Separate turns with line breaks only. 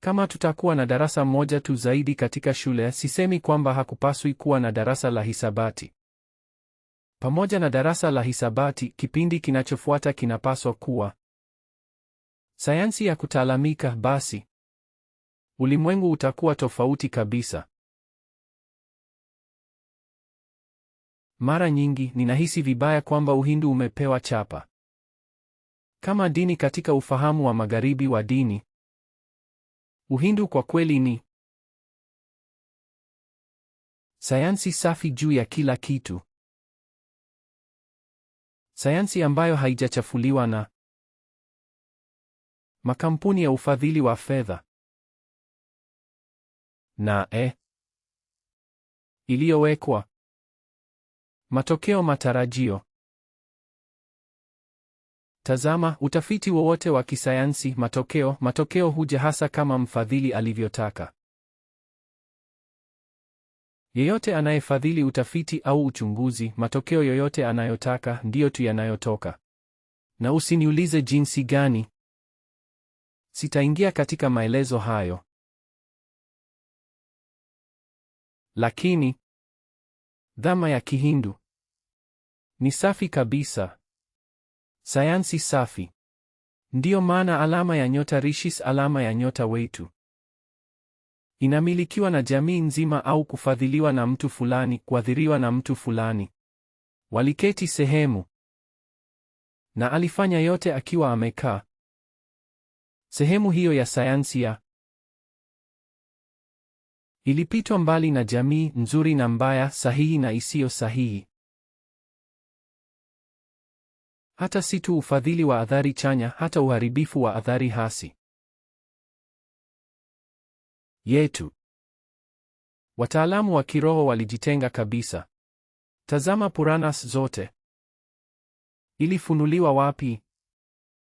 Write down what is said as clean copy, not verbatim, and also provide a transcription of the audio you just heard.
Kama tutakuwa na darasa moja tu zaidi katika shule, sisemi kwamba hakupaswi kuwa na darasa la hisabati. Pamoja na darasa la hisabati, kipindi kinachofuata kinapaswa kuwa sayansi ya kutaalamika. Basi ulimwengu utakuwa tofauti kabisa. Mara nyingi ninahisi vibaya kwamba Uhindu umepewa chapa kama dini katika ufahamu wa magharibi wa dini. Uhindu kwa kweli ni sayansi safi juu ya kila kitu. Sayansi ambayo haijachafuliwa na makampuni ya ufadhili wa fedha na iliyowekwa matokeo matarajio. Tazama, utafiti wowote wa kisayansi, matokeo huja hasa kama mfadhili alivyotaka. Yeyote anayefadhili utafiti au uchunguzi, matokeo yoyote anayotaka ndiyo tu yanayotoka. Na usiniulize jinsi gani. Sitaingia katika maelezo hayo. Lakini dhama ya Kihindu ni safi kabisa. Sayansi safi. Ndiyo maana alama ya nyota Rishis, alama ya nyota wetu, inamilikiwa na jamii nzima au kufadhiliwa na mtu fulani, kuathiriwa na mtu fulani. Waliketi sehemu na alifanya yote akiwa amekaa sehemu hiyo ya sayansi ya ilipitwa mbali na jamii, nzuri na mbaya, sahihi na isiyo sahihi. Hata si tu ufadhili wa athari chanya, hata uharibifu wa athari hasi yetu. Wataalamu wa kiroho walijitenga kabisa. Tazama Puranas zote. Ilifunuliwa wapi?